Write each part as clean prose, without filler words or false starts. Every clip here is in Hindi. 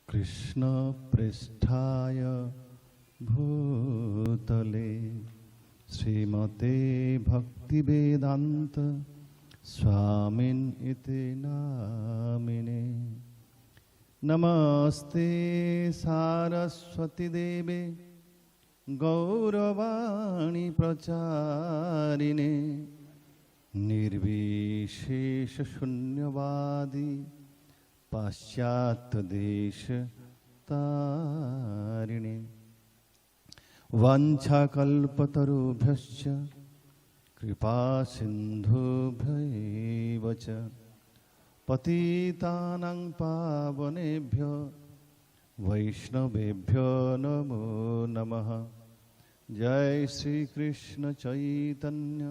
कृष्ण पृष्ठाय भूतले श्रीमते भक्तिवेदांत स्वामिन् इति नामिने। नमस्ते सारस्वती देवे गौरवाणी प्रचारिणे निर्विशेष शून्यवादी पाश्चात्य देश तारिणे। वाञ्छाकल्पतरुभ्यश्च कृपा सिन्धुभ्यैव च पतितानां पावनेभ्यो वैष्णवेभ्यो नमो नमः। जय श्री कृष्ण चैतन्य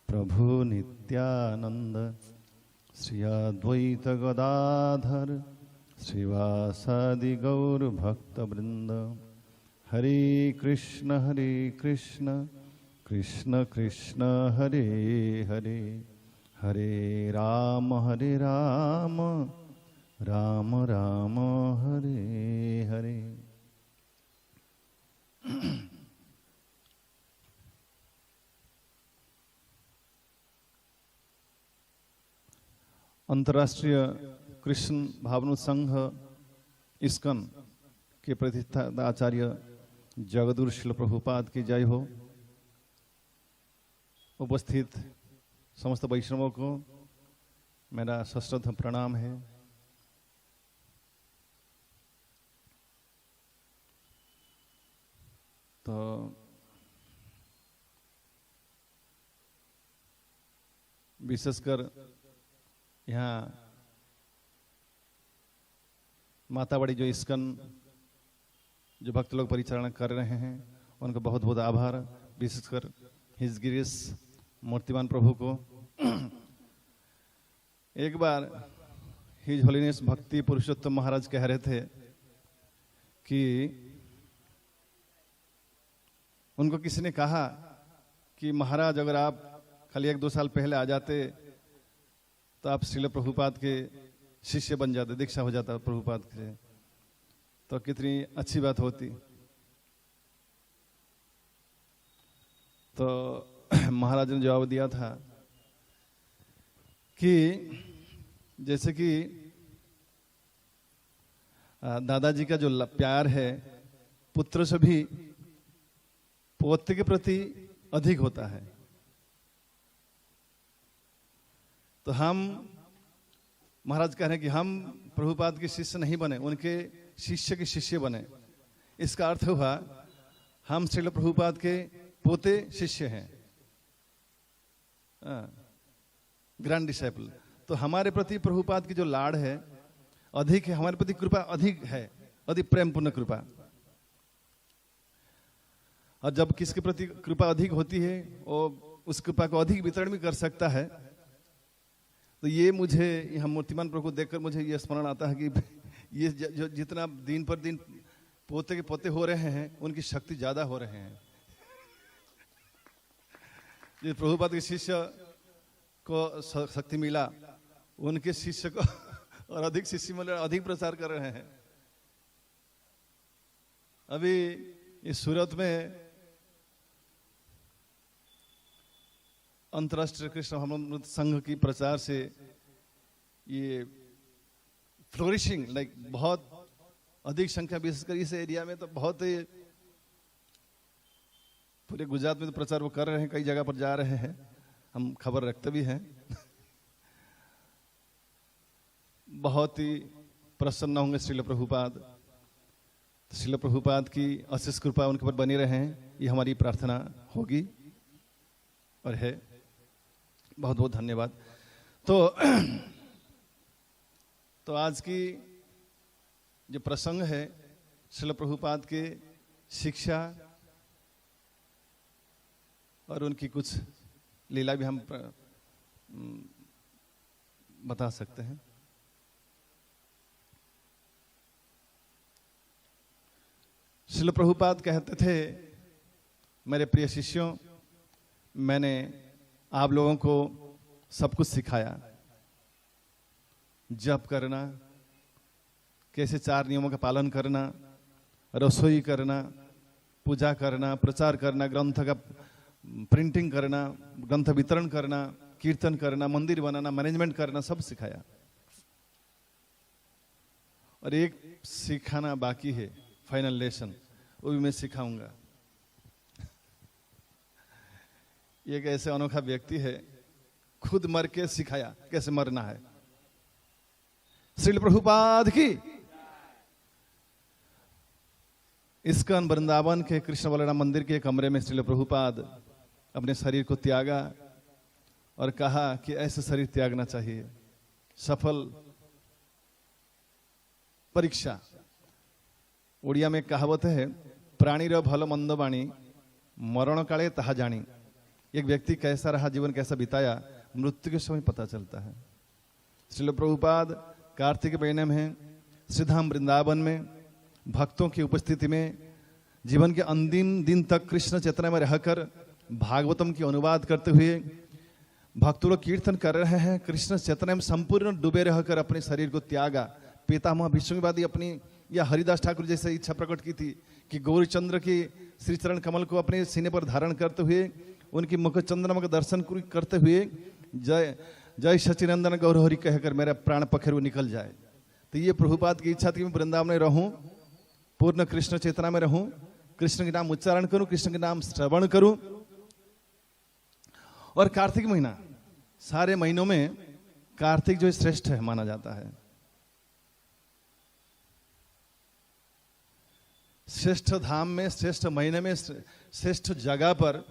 प्रभु नित्यानंद श्री अद्वैत गदाधर श्रीवासादि गौर भक्तवृंद। हरे कृष्ण कृष्ण कृष्ण हरे हरे, हरे राम राम राम हरे हरे। अंतर्राष्ट्रीय कृष्ण भावनु संघ इस्कन के प्रतिष्ठाता आचार्य जगद्गुरु श्रील प्रभुपाद की जय हो। उपस्थित समस्त वैष्णवों को मेरा सश्रद्ध प्रणाम है। तो विशेषकर यहाँ मातावाड़ी जो इस्कन जो भक्त लोग परिचालन कर रहे हैं उनका बहुत बहुत आभार। विशेषकर हिज गिरीश मूर्तिमान प्रभु को। एक बार हिज होलीनेस भक्ति पुरुषोत्तम महाराज कह रहे थे कि उनको किसी ने कहा कि महाराज अगर आप खाली 1-2 साल पहले आ जाते तो आप श्रील प्रभुपाद के शिष्य बन जाते, दीक्षा हो जाता प्रभुपाद के, तो कितनी अच्छी बात होती। तो महाराज ने जवाब दिया था कि जैसे कि दादाजी का जो प्यार है पुत्र से भी पोते के प्रति अधिक होता है। तो हम महाराज कह रहे हैं कि हम प्रभुपाद के शिष्य नहीं बने, उनके शिष्य के शिष्य बने। इसका अर्थ हुआ हम श्रील प्रभुपाद के पोते शिष्य हैं, ग्रैंड डिसाइपल। तो हमारे प्रति प्रभुपाद की जो लाड़ है अधिक है, हमारे प्रति कृपा अधिक है, अधिक प्रेमपूर्ण कृपा। और जब किसके प्रति कृपा अधिक होती है वो उस कृपा को अधिक वितरण भी कर सकता है। तो ये मुझे यहाँ मूर्तिमान प्रभु को देखकर मुझे ये स्मरण आता है कि ये जो जितना दिन पर दिन पोते के पोते हो रहे हैं उनकी शक्ति ज्यादा हो रहे हैं। जिस प्रभुपाद के शिष्य को शक्ति मिला उनके शिष्य को और अधिक शिष्य मिले, अधिक प्रचार कर रहे हैं। अभी इस सूरत में अंतर्राष्ट्रीय कृष्ण भावनु संघ की प्रचार से ये फ्लोरिशिंग लाइक बहुत अधिक संख्या, विशेषकर इस एरिया में तो बहुत ही, पूरे गुजरात में तो प्रचार वो कर रहे हैं, कई जगह पर जा रहे हैं, हम खबर रखते भी हैं। बहुत ही प्रसन्न होंगे श्रील प्रभुपाद। श्रील प्रभुपाद की अशेष कृपा उनके ऊपर बनी रहे, ये हमारी प्रार्थना होगी और है। बहुत बहुत धन्यवाद। तो आज की जो प्रसंग है श्रील प्रभुपाद के शिक्षा और उनकी कुछ लीला भी हम बता सकते हैं। श्रील प्रभुपाद कहते थे, मेरे प्रिय शिष्यों, मैंने आप लोगों को सब कुछ सिखाया, जप करना, कैसे 4 नियमों का पालन करना, रसोई करना, पूजा करना, प्रचार करना, ग्रंथ का प्रिंटिंग करना, ग्रंथ वितरण करना, कीर्तन करना, मंदिर बनाना, मैनेजमेंट करना, सब सिखाया। और एक सिखाना बाकी है, फाइनल लेसन, वो भी मैं सिखाऊंगा। एक ऐसे अनोखा व्यक्ति है, खुद मर के सिखाया कैसे मरना है। श्रील प्रभुपाद की। इस्कॉन वृंदावन के कृष्ण बलराम मंदिर के कमरे में श्रील प्रभुपाद अपने शरीर को त्यागा और कहा कि ऐसे शरीर त्यागना चाहिए। सफल परीक्षा। उड़िया में कहावत है, प्राणीर भल मंद बाणी मरण काले ताहा जानी। एक व्यक्ति कैसा रहा, जीवन कैसा बिताया, मृत्यु के समय पता चलता है। श्रील प्रभुपाद कार्तिक महीने में श्रीधाम वृंदावन में भक्तों की उपस्थिति में जीवन के अंतिम दिन तक कृष्ण चेतना में रहकर भागवतम की अनुवाद करते हुए भक्तों लोग कीर्तन कर रहे हैं। कृष्ण चेतना में संपूर्ण डूबे रहकर अपने शरीर को त्यागा। पितामह भीष्मवादी अपनी या हरिदास ठाकुर जैसे इच्छा प्रकट की थी कि गौरीचंद्र की श्री चरण कमल को अपने सीने पर धारण करते हुए उनकी मुख चंद्रमा का दर्शन करते हुए जय जय सचिनंदन गौरहरि कहकर मेरा प्राण पखेरु निकल जाए। तो ये प्रभुपाद की इच्छा थी, मैं वृंदावन में रहूं, पूर्ण कृष्ण चेतना में रहूं, कृष्ण के नाम उच्चारण करूं, कृष्ण के नाम श्रवण करूं। और कार्तिक महीना, सारे महीनों में कार्तिक जो श्रेष्ठ है माना जाता है। श्रेष्ठ धाम में, श्रेष्ठ महीने में, श्रेष्ठ जगह पर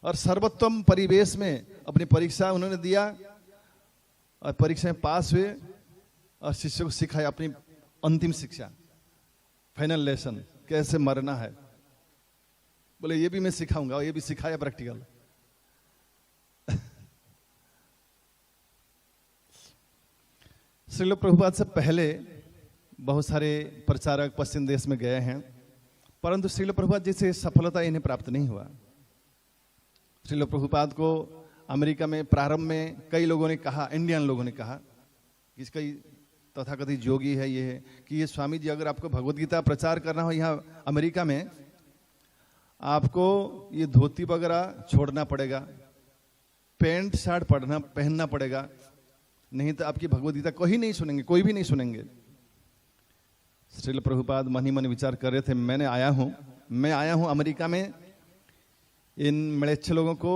और सर्वोत्तम परिवेश में अपनी परीक्षा उन्होंने दिया और परीक्षा में पास हुए और शिष्यों को सिखाया अपनी अंतिम शिक्षा, फाइनल लेसन, कैसे मरना है। बोले ये भी मैं सिखाऊंगा, और ये भी सिखाया प्रैक्टिकल। श्रील प्रभुपाद से पहले बहुत सारे प्रचारक पश्चिम देश में गए हैं, परंतु श्रील प्रभुपाद जैसे सफलता इन्हें प्राप्त नहीं हुआ। श्रील प्रभुपाद को अमेरिका में प्रारंभ में कई लोगों ने कहा, इंडियन लोगों ने कहा कि कई तथाकथित योगी है ये है कि ये स्वामी जी, अगर आपको भगवत गीता प्रचार करना हो यहाँ अमेरिका में, आपको ये धोती वगैरह छोड़ना पड़ेगा, पैंट शर्ट पहनना पड़ेगा, नहीं तो आपकी भगवत गीता कोई नहीं सुनेंगे, कोई भी नहीं सुनेंगे। श्रील प्रभुपाद मन ही मन विचार कर रहे थे, मैं आया हूं अमेरिका में इन म्लेच्छ लोगों को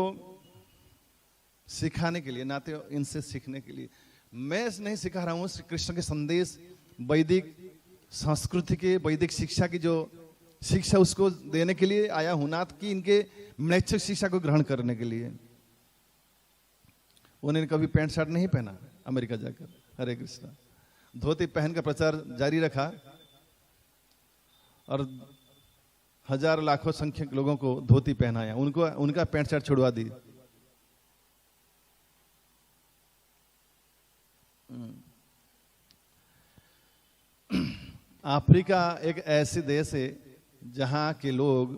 सिखाने के लिए, ना तो इनसे सीखने के लिए। मैं नहीं सिखा रहा हूं, श्री कृष्ण के संदेश, वैदिक संस्कृति के, वैदिक शिक्षा की जो शिक्षा उसको देने के लिए आया हूं, ना कि इनके म्लेच्छ शिक्षा को ग्रहण करने के लिए। उन्होंने कभी पैंट शर्ट नहीं पहना अमेरिका जाकर। हरे कृष्णा। धोती पहन का प्रचार जारी रखा और हजार लाखों संख्यक लोगों को धोती पहनाया, उनको उनका पैंट शर्ट छुड़वा दी। अफ्रीका एक ऐसे देश है जहां के लोग,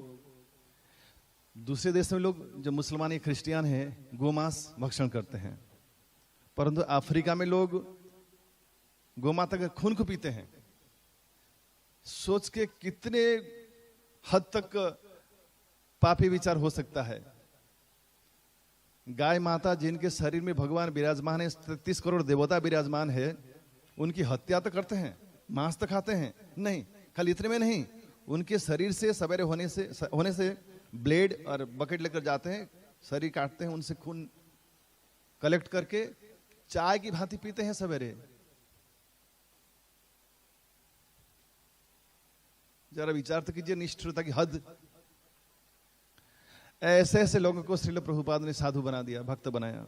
दूसरे देश में लोग जो मुसलमान या क्रिश्चियन हैं गोमांस भक्षण करते हैं, परंतु अफ्रीका में लोग गोमाता के खून को पीते हैं। सोच के कितने हद तक पापी विचार हो सकता है। गाय माता जिनके शरीर में भगवान विराजमान है, 33 करोड़ देवता विराजमान है, उनकी हत्या तो करते हैं, मांस तो खाते हैं नहीं। खाली इतने में नहीं, उनके शरीर से सवेरे होने से ब्लेड और बकेट लेकर जाते हैं, शरीर काटते हैं, उनसे खून कलेक्ट करके चाय की भांति पीते हैं सवेरे। जरा विचार तो कीजिए निष्ठुरता की हद। ऐसे ऐसे लोगों को श्रील प्रभुपाद ने साधु बना दिया, भक्त बनाया।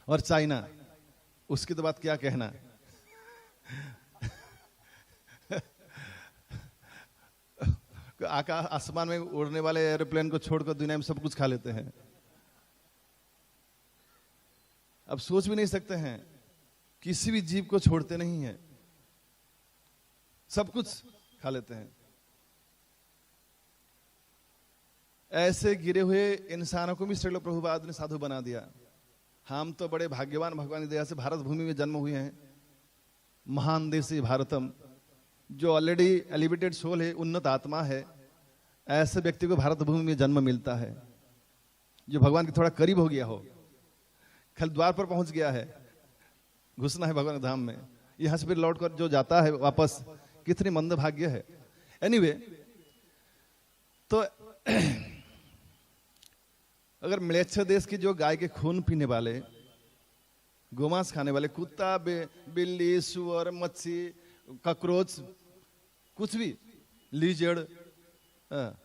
और चाइना, उसकी तो बात क्या कहना। आकाश आसमान में उड़ने वाले एरोप्लेन को छोड़कर दुनिया में सब कुछ खा लेते हैं। अब सोच भी नहीं सकते हैं, किसी भी जीव को छोड़ते नहीं है, सब कुछ खा लेते हैं। ऐसे गिरे हुए इंसानों को भी श्रील प्रभुपाद ने साधु बना दिया। हम तो बड़े भाग्यवान, भगवान की दया से भारत भूमि में जन्म हुए हैं। महान देशी भारतम, जो ऑलरेडी एलिवेटेड सोल है, उन्नत आत्मा है, ऐसे व्यक्ति को भारत भूमि में जन्म मिलता है जो भगवान के थोड़ा करीब हो गया हो, खल द्वार पर पहुंच गया है, घुसना है भगवान के धाम में, यहां से फिर लौट कर जो जाता है वापस, कितनी मंद भाग्य है। एनीवे, तो अगर म्लेच्छ देश की जो गाय के खून पीने वाले, गोमांस खाने वाले, कुत्ता, बिल्ली, सुअर, मच्छी, कॉकरोच, कुछ भी, लीजड़,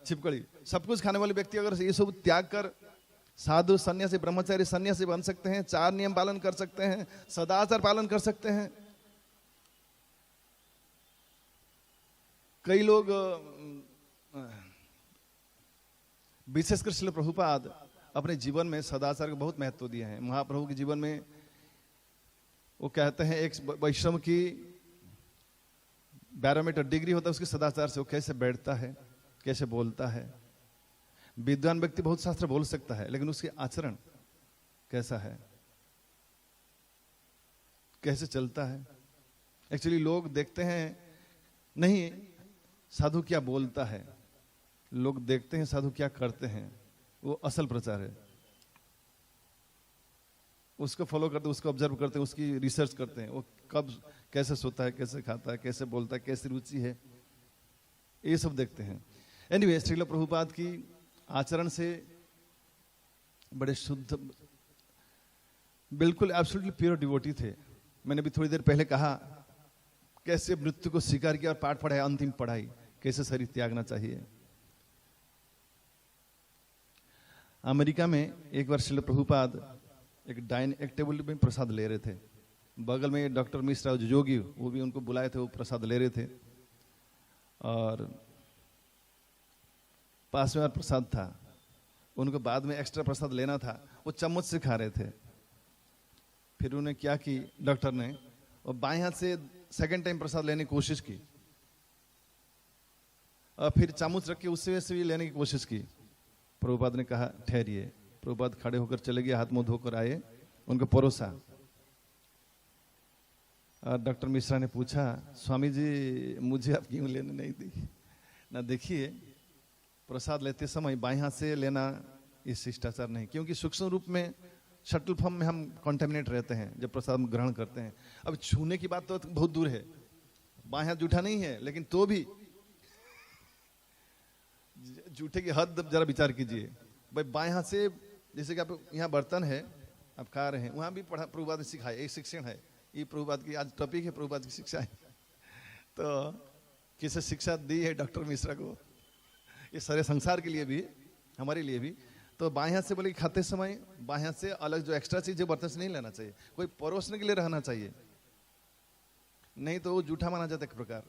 छिपकली, सब कुछ खाने वाले व्यक्ति अगर ये सब त्याग कर साधु, सन्यासी, ब्रह्मचारी, सन्यासी बन सकते हैं, 4 नियम पालन कर सकते हैं, सदाचार पालन कर सकते हैं। कई लोग, विशेषकर श्रील प्रभुपाद, अपने जीवन में सदाचार को बहुत महत्व दिए हैं। महाप्रभु के जीवन में वो कहते हैं एक वैष्णव की बैरोमीटर डिग्री होता है उसके सदाचार से, वो कैसे बैठता है, कैसे बोलता है। विद्वान व्यक्ति बहुत शास्त्र बोल सकता है, लेकिन उसके आचरण कैसा है, कैसे चलता है। एक्चुअली लोग देखते हैं नहीं साधु क्या बोलता है, लोग देखते हैं साधु क्या करते हैं, वो असल प्रचार है। उसको फॉलो करते हैं, उसको ऑब्जर्व करते हैं, उसकी रिसर्च करते हैं, वो कब कैसे सोता है, कैसे खाता है, कैसे बोलता है, कैसी रुचि है, ये सब देखते हैं। एनीवे, श्रील प्रभुपाद की आचरण से बड़े शुद्ध, बिल्कुल एब्सोल्युटली प्योर डिवोटी थे। मैंने भी थोड़ी देर पहले कहा कैसे मृत्यु को स्वीकार किया और पाठ पढ़ाया, अंतिम पढ़ाई, कैसे शरीर त्यागना चाहिए। अमेरिका में एक बार श्रील प्रभुपाद एक टेबल में प्रसाद ले रहे थे, बगल में डॉक्टर मिश्रा जो जोगी, वो भी उनको बुलाए थे, वो प्रसाद ले रहे थे, और पास में प्रसाद था, उनको बाद में एक्स्ट्रा प्रसाद लेना था, वो चम्मच से खा रहे थे। फिर उन्हें क्या की डॉक्टर ने, और बाएं हाथ से सेकंड टाइम प्रसाद लेने की कोशिश की, और फिर चम्मच रख के उससे भी लेने की कोशिश की। प्रभुपाद ने कहा ठहरिए। प्रभुपाद खड़े होकर चले गए, हाथ मुंह धोकर आए, उनको परोसा। और डॉक्टर मिश्रा ने पूछा, स्वामी जी मुझे आप क्यों लेने नहीं दी? ना, देखिए प्रसाद लेते समय बाएं हाथ से लेना ये शिष्टाचार नहीं, क्योंकि सूक्ष्म रूप में शटल फॉर्म में हम कॉन्टेमिनेट रहते हैं जब प्रसाद ग्रहण करते हैं। अब छूने की बात तो बहुत दूर है, बाएं हाथ जूठा नहीं है, लेकिन तो भी जूठे की हद जरा विचार कीजिए। भाई बाएं हाथ से, जैसे कि आप यहाँ बर्तन है, आप खा रहे हैं, वहां भी पढ़ा, प्रभुपाद ने सिखाया, एक शिक्षण है, ये प्रभुपाद की आज टॉपिक है, प्रभुपाद की शिक्षा है। तो किसे शिक्षा दी है डॉक्टर मिश्रा को, ये सारे संसार के लिए भी, हमारे लिए भी। तो बाएं हाथ से बोले खाते समय बाएं हाथ से अलग जो एक्स्ट्रा चीज है बर्तन से नहीं लेना चाहिए, कोई परोसने के लिए रहना चाहिए, नहीं तो वो जूठा माना जाता है एक प्रकार।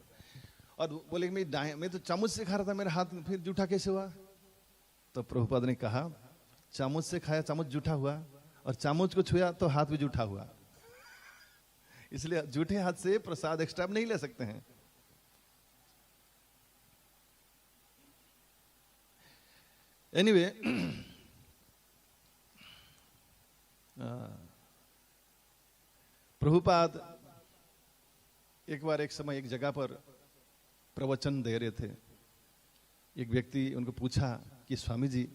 और बोले मैं तो चम्मच से खा रहा था, मेरा हाथ फिर जूठा कैसे हुआ? तो प्रभुपाद ने कहा चम्मच से खाया, चम्मच जूठा हुआ, और चम्मच को छुआ तो हाथ भी जूठा हुआ। इसलिए जूठे हाथ से प्रसाद एक्स्ट्रा नहीं ले सकते हैं। एनीवे, प्रभुपाद एक बार एक समय एक जगह पर प्रवचन दे रहे थे। एक व्यक्ति उनको पूछा कि स्वामी जी,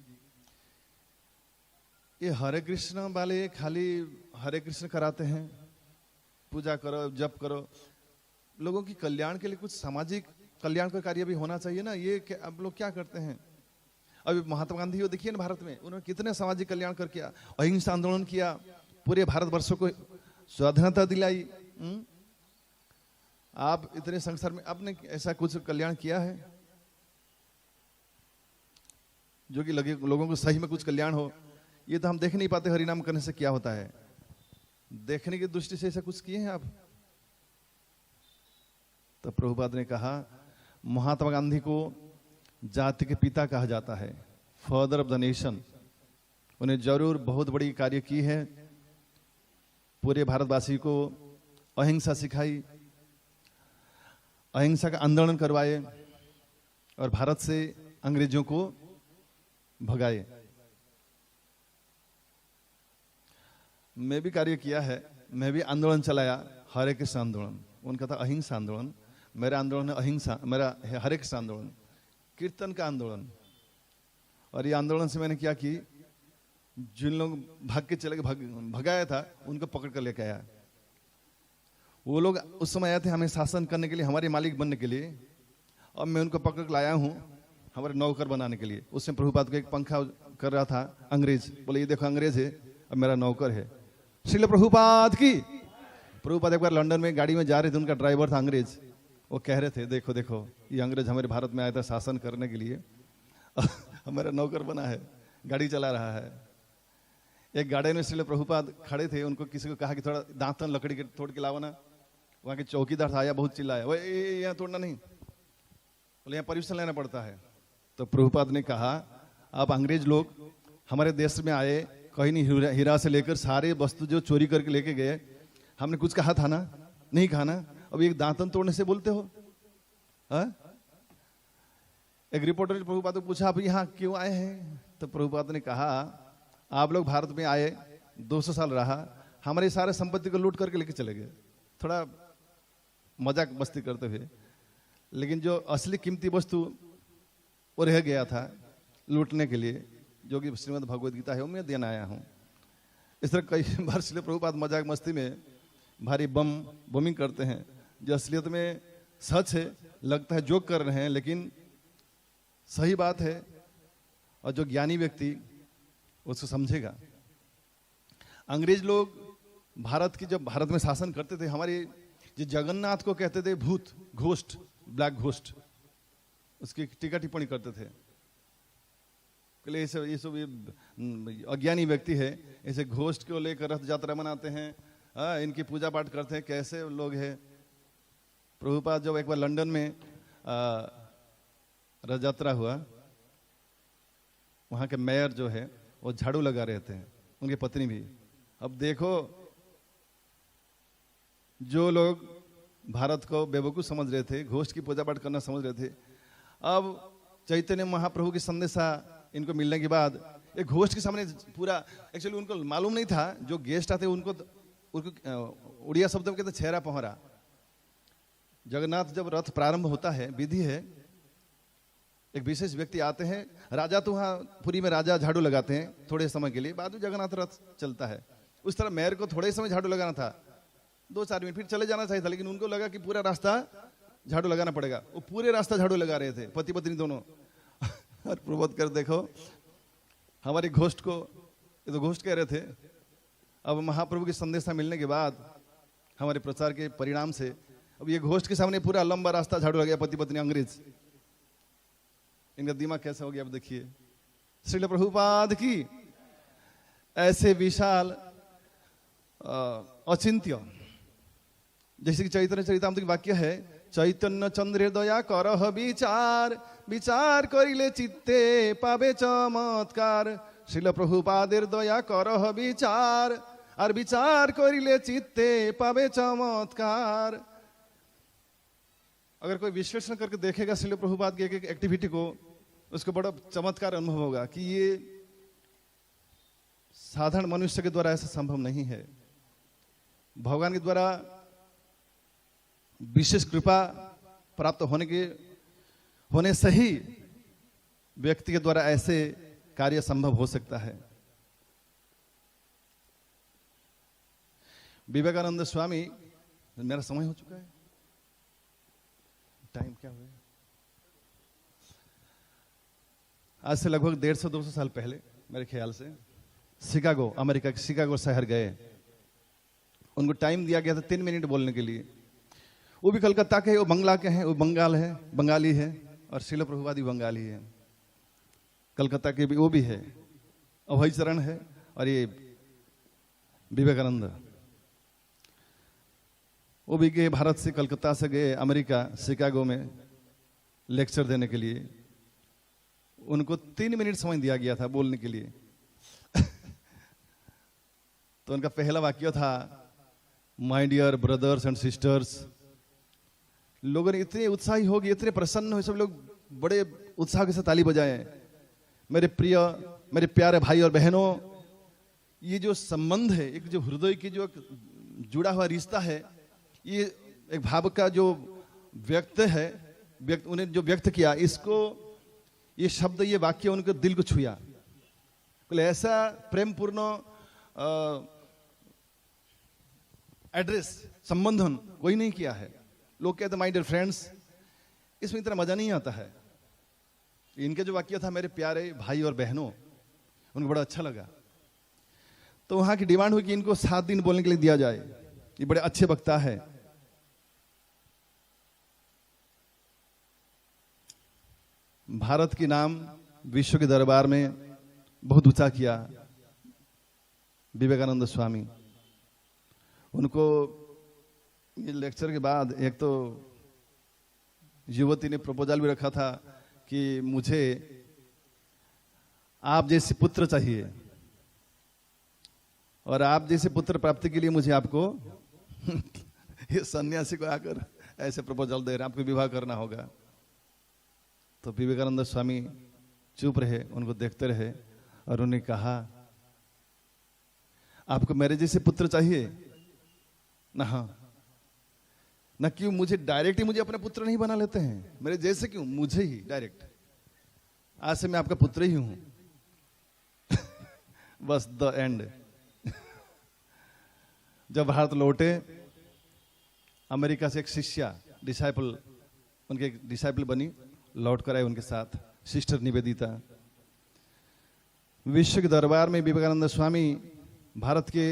ये हरे कृष्ण वाले खाली हरे कृष्ण कराते हैं, पूजा करो, जप करो, लोगों की कल्याण के लिए कुछ सामाजिक कल्याण का कार्य भी होना चाहिए ना, ये अब लोग क्या करते हैं? अभी महात्मा गांधी को देखिए ना, भारत में उन्होंने कितने सामाजिक कल्याण कर किया, अहिंसा आंदोलन किया, पूरे भारतवर्ष को स्वाधीनता दिलाई। आप इतने संसार में आपने ऐसा कुछ कल्याण किया है जो कि लगे लोगों को सही में कुछ कल्याण हो? ये तो हम देख नहीं पाते हरिनाम करने से क्या होता है। देखने की दृष्टि से ऐसा कुछ किए हैं आप? तो प्रभुपाद ने कहा, महात्मा गांधी को जाति के पिता कहा जाता है, फादर ऑफ द नेशन। उन्हें जरूर बहुत बड़ी कार्य की है, पूरे भारतवासी को अहिंसा सिखाई, अहिंसा का आंदोलन करवाए और भारत से अंग्रेजों को भगाए। मैं भी कार्य किया है, मैं भी आंदोलन चलाया, हरे कृष्ण आंदोलन। उनका था अहिंसा आंदोलन, मेरा आंदोलन है अहिंसा, मेरा है हरे कृष्ण आंदोलन, कीर्तन का आंदोलन। और ये आंदोलन से मैंने क्या की, जिन लोग भाग के चले गए, भगाया था, उनको पकड़ कर लेके आया। वो लोग उस समय आए थे हमें शासन करने के लिए, हमारे मालिक बनने के लिए। अब मैं उनको पकड़ कर लाया हूँ हमारे नौकर बनाने के लिए। उसमें प्रभुपाद को एक पंखा कर रहा था अंग्रेज, बोले ये देखो अंग्रेज है, अब मेरा नौकर है। श्रील प्रभुपाद की। प्रभुपाद एक बार लंदन में गाड़ी में जा रहे थे, उनका ड्राइवर था अंग्रेज। वो कह रहे थे देखो देखो ये अंग्रेज हमारे भारत में आया था शासन करने के लिए, हमारा नौकर बना है, गाड़ी चला रहा है। एक गार्डन में श्रील प्रभुपाद खड़े थे, उनको किसी को कहा कि थोड़ा दांतन लकड़ी के तोड़ के लाओ ना। वहाँ के चौकीदार था, आया, बहुत चिल्लाया, वो यहाँ तोड़ना नहीं, बोले यहाँ परमिशन लेना पड़ता है। तो प्रभुपाद ने कहा आप अंग्रेज लोग हमारे देश में आए, कहीं नहीं हीरा से लेकर सारे वस्तु जो चोरी करके लेके गए, हमने कुछ कहा था ना? नहीं कहा ना? अब एक दांतन तोड़ने से बोलते हो? हा? एक रिपोर्टर ने प्रभुपाद को पूछा आप यहाँ क्यों आए हैं? तो प्रभुपाद ने कहा आप लोग भारत में आए, 200 साल रहा, हमारे सारे संपत्ति को लूट करके लेके चले गए, थोड़ा मजाक मस्ती करते हुए। लेकिन जो असली कीमती वस्तु वो रह गया था लूटने के लिए, जो कि श्रीमद् भगवद गीता है, वो मैं देना आया हूँ। इस तरह कई बार श्रील प्रभुपाद मजाक मस्ती में भारी बमिंग करते हैं, जो असलियत में सच है, लगता है जोक कर रहे हैं, लेकिन सही बात है। और जो ज्ञानी व्यक्ति उसको समझेगा। अंग्रेज लोग भारत की जब भारत में शासन करते थे, हमारे जो जगन्नाथ को कहते थे भूत, घोस्ट, ब्लैक घोस्ट, उसकी टीका टिप्पणी करते थे। ये सब अज्ञानी व्यक्ति है, ऐसे घोस्ट को लेकर रथ यात्रा मनाते हैं, इनकी पूजा पाठ करते हैं, कैसे लोग हैं। प्रभुपाद जब एक बार लंदन में रथ यात्रा हुआ, वहाँ के मेयर जो है वो झाड़ू लगा रहे थे, उनकी पत्नी भी। अब देखो जो लोग भारत को बेवकूफ समझ रहे थे, घोस्ट की पूजा पाठ करना समझ रहे थे, अब चैतन्य महाप्रभु की संदेशा इनको मिलने के बाद एक घोस्ट के सामने पूरा, एक्चुअली उनको मालूम नहीं था, जो गेस्ट आते उनको उड़िया शब्द में कहते छेरा पहरा। जगन्नाथ जब रथ प्रारंभ होता है, विधि है, एक विशेष व्यक्ति आते हैं, राजा तो वहाँ पुरी में राजा झाड़ू लगाते हैं थोड़े समय के लिए, बाद में जगन्नाथ रथ चलता है। उस तरह मेयर को थोड़े समय झाड़ू लगाना था, 2-4 मिनट, फिर चले जाना चाहिए था, लेकिन उनको लगा कि पूरा रास्ता झाड़ू लगाना पड़ेगा। वो पूरे रास्ता झाड़ू लगा रहे थे, पति पत्नी दोनों। और प्रबोध कर देखो हमारे घोस्ट को, ये तो घोस्ट कह रहे थे। अब महाप्रभु की संदेशा मिलने के बाद, हमारे प्रचार के परिणाम से, अब ये घोस्ट के सामने पूरा लंबा रास्ता झाड़ू लग गया, पति पत्नी अंग्रेज। इनका दिमाग कैसा हो गया अब देखिए। श्रील प्रभुपाद की ऐसे विशाल अचिंत्य, जैसे कि चैतन्य चरितामृत की वाक्य है, चैतन्य चंद्र दया करह विचार, विचार करिले चित्ते पावे चमत्कार। श्रील प्रभुपादेर दया करह विचार, और विचार करिले चित्ते पावे चमत्कार। अगर कोई विश्लेषण करके देखेगा श्रील प्रभुपाद की एक एक्टिविटी को, उसको बड़ा चमत्कार अनुभव होगा कि ये साधारण मनुष्य के द्वारा ऐसा संभव नहीं है। भगवान के द्वारा विशेष कृपा प्राप्त होने से ही व्यक्ति के द्वारा ऐसे कार्य संभव हो सकता है। विवेकानंद स्वामी, मेरा समय हो चुका है, टाइम क्या हुआ? आज से लगभग 150-200 साल पहले मेरे ख्याल से शिकागो, अमेरिका के शिकागो शहर गए। उनको टाइम दिया गया था 3 मिनट बोलने के लिए। वो भी कलकत्ता के, वो बंगला के हैं, वो बंगाली है, और श्रील प्रभुपाद भी बंगाली है। कलकत्ता के भी वो भी है, अभय चरण है, और ये विवेकानंद, वो भी गए भारत से, कलकत्ता से गए अमेरिका, शिकागो में लेक्चर देने के लिए। उनको 3 मिनट समय दिया गया था बोलने के लिए। तो उनका पहला वाक्य था, my dear brothers and sisters. लोगों ने इतने उत्साही हो गए, इतने प्रसन्न हुए, सब लोग बड़े उत्साह के साथ ताली बजाए। मेरे प्यारे भाई और बहनों, ये जो संबंध है, एक जो हृदय की जो जुड़ा हुआ रिश्ता है, ये एक भाव का जो व्यक्त है, उन्हें जो व्यक्त किया, इसको ये शब्द, ये वाक्य उनके दिल को छुआ। ऐसा प्रेम पूर्ण एड्रेस, संबंधन कोई नहीं किया है। लोग कहते माय डियर फ्रेंड्स, इसमें इतना मजा नहीं आता है। इनके जो वाक्य था, मेरे प्यारे भाई और बहनों, उनको बड़ा अच्छा लगा। तो वहां की डिमांड हुई कि इनको 7 दिन बोलने के लिए दिया जाए। ये बड़े अच्छे वक्ता है। भारत की नाम विश्व के दरबार में बहुत ऊंचा किया विवेकानंद स्वामी। उनको ये लेक्चर के बाद एक तो युवती ने प्रपोजल भी रखा था कि मुझे आप जैसे पुत्र चाहिए, और आप जैसे पुत्र प्राप्ति के लिए मुझे आपको ये सन्यासी को आकर ऐसे प्रपोजल दे रहे, आपको विवाह करना होगा। तो विवेकानंद स्वामी चुप रहे, उनको देखते रहे, और उन्हें कहा, आपको मेरे जैसे पुत्र चाहिए ना? हाँ ना, क्यों मुझे डायरेक्ट ही मुझे अपने पुत्र नहीं बना लेते हैं? मेरे जैसे क्यों, मुझे ही डायरेक्ट, आज से मैं आपका पुत्र ही हूं। बस द एंड। जब भारत लौटे, अमेरिका से एक शिष्या डिसाइपल, उनके एक डिसाइपल बनी, लौट कर आए उनके साथ, सिस्टर निवेदिता। विश्व के दरबार में विवेकानंद स्वामी भारत के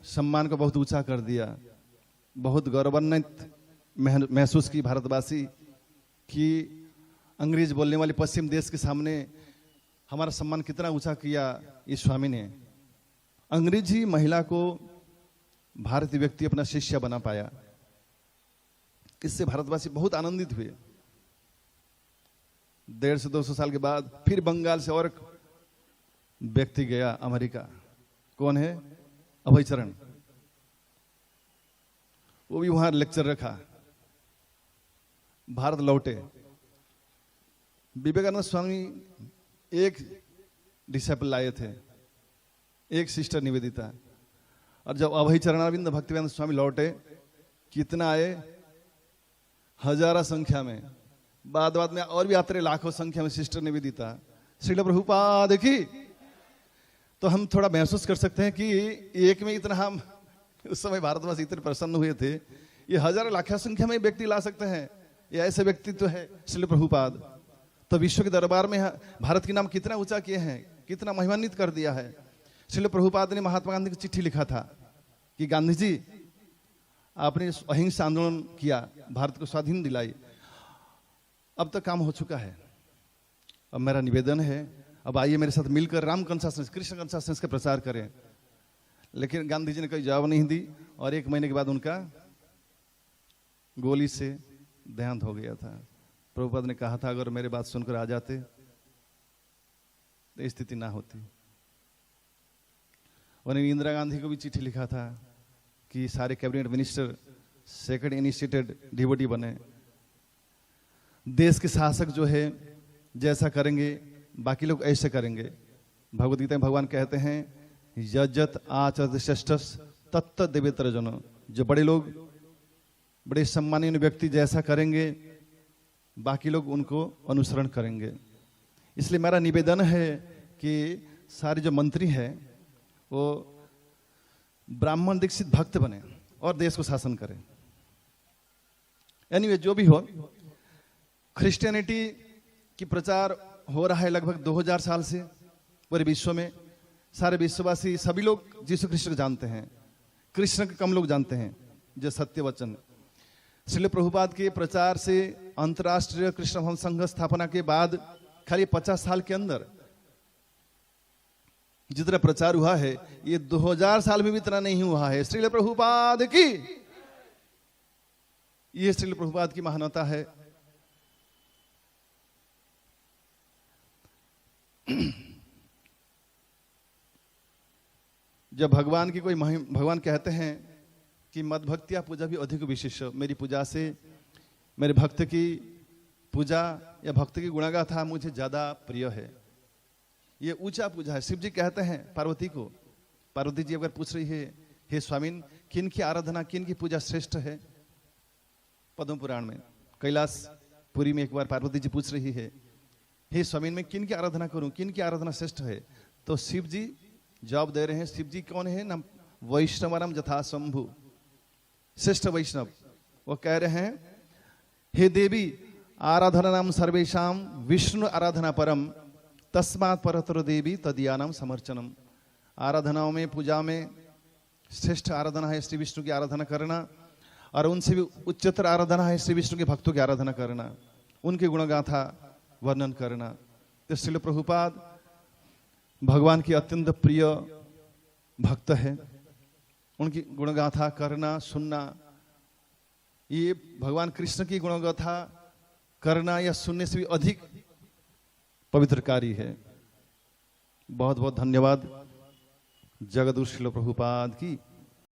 सम्मान को बहुत ऊंचा कर दिया। बहुत गौरवान्वित महसूस की भारतवासी कि अंग्रेज बोलने वाले पश्चिम देश के सामने हमारा सम्मान कितना ऊंचा किया इस स्वामी ने। अंग्रेजी महिला को भारतीय व्यक्ति अपना शिष्य बना पाया। इससे भारतवासी बहुत आनंदित हुए। 150 से 200 साल के बाद फिर बंगाल से और व्यक्ति गया अमेरिका। कौन है? अभय चरण। वो भी वहां लेक्चर रखा। भारत लौटे। विवेकानंद स्वामी एक डिसाइपल लाए थे, एक सिस्टर निवेदिता। और जब अभय चरणारविंद भक्तिवेदांत स्वामी लौटे, कितना आए? हजारों संख्या में। बाद में और भी आते रहे लाखों संख्या में सिस्टर निवेदिता। श्रील प्रभुपाद की। तो हम थोड़ा महसूस कर सकते हैं कि एक में इतना, हम उस समय भारतवासी इतने प्रसन्न हुए थे, ये हजारों लाखों संख्या में व्यक्ति ला सकते हैं। ये ऐसे व्यक्ति तो है श्रील प्रभुपाद। तो विश्व के दरबार में भारत के नाम कितना ऊंचा किए हैं, कितना महिमान्वित कर दिया है। श्रील प्रभुपाद ने महात्मा गांधी को चिट्ठी लिखा था कि गांधी जी, आपने अहिंसा आंदोलन किया, भारत को स्वाधीन दिलाई, अब तक काम हो चुका है। अब मेरा निवेदन है, अब आइए मेरे साथ मिलकर राम कंसासनेस, कृष्ण कंसासनेस का प्रचार करें। लेकिन गांधी जी ने कोई जवाब नहीं दी, और 1 महीने के बाद उनका गोली से देहांत हो गया था। प्रभुपाद ने कहा था, अगर मेरे बात सुनकर आ जाते तो स्थिति ना होती। उन्होंने इंदिरा गांधी को भी चिट्ठी लिखा था कि सारे cabinet minister second initiated devotee बने। देश के शासक जो है जैसा करेंगे, बाकी लोग ऐसे करेंगे। भगवद गीता में भगवान कहते हैं, यजत आचरत श्रेष्ठस तत्त देवेतर जनो। जो बड़े लोग, बड़े सम्मानीय व्यक्ति जैसा करेंगे, बाकी लोग उनको अनुसरण करेंगे। इसलिए मेरा निवेदन है कि सारे जो मंत्री हैं वो ब्राह्मण दीक्षित भक्त बने और देश को शासन करें। एनीवे, जो भी हो, क्रिश्चियनिटी की प्रचार हो रहा है लगभग 2000 साल से पूरे विश्व में। सारे विश्ववासी, सभी लोग यीशु कृष्ण को जानते हैं। कृष्ण को कम लोग जानते हैं जो सत्य वचन। श्रील प्रभुपाद के प्रचार से अंतर्राष्ट्रीय कृष्ण भवन संघ स्थापना के बाद खाली 50 साल के अंदर जितना प्रचार हुआ है, ये 2000 साल में भी इतना नहीं हुआ है। श्रील प्रभुपाद की, ये श्रील प्रभुपाद की महानता है। जब भगवान की कोई भगवान कहते हैं कि मद भक्तिया पूजा भी अधिक विशेष, मेरी पूजा से मेरे भक्त की पूजा या भक्त की गुणगाथा मुझे ज्यादा प्रिय है। ये ऊंचा पूजा है। शिव जी कहते हैं पार्वती को पार्वती जी अगर पूछ रही है, हे स्वामीन, किन की आराधना, किन की पूजा श्रेष्ठ है? पद्म पुराण में कैलाश पुरी में एक बार पार्वती जी पूछ रही है, हे स्वामीन, मैं किन की आराधना करूं, किन की आराधना श्रेष्ठ है? तो शिव जी जवाब दे रहे हैं। शिव जी कौन है? नाम वैष्णवरम जथा शंभु, श्रेष्ठ वैष्णव। वो कह रहे हैं, हे देवी, आराधना नाम सर्वेशाम विष्णु आराधना परम, तस्मात् परतर देवी तदीयानाम समर्चनम। आराधनाओं में, पूजा में श्रेष्ठ आराधना है श्री विष्णु की आराधना करना, और उनसे भी उच्चतर आराधना है श्री विष्णु के भक्तों की आराधना करना, उनके गुणगाथा वर्णन करना। तो श्रील प्रभुपाद भगवान की अत्यंत प्रिय भक्त है, उनकी गुणगाथा करना, सुनना, ये भगवान कृष्ण की गुणगाथा करना या सुनने से भी अधिक पवित्र कार्य है। बहुत बहुत धन्यवाद। जगदगुरु श्रील प्रभुपाद की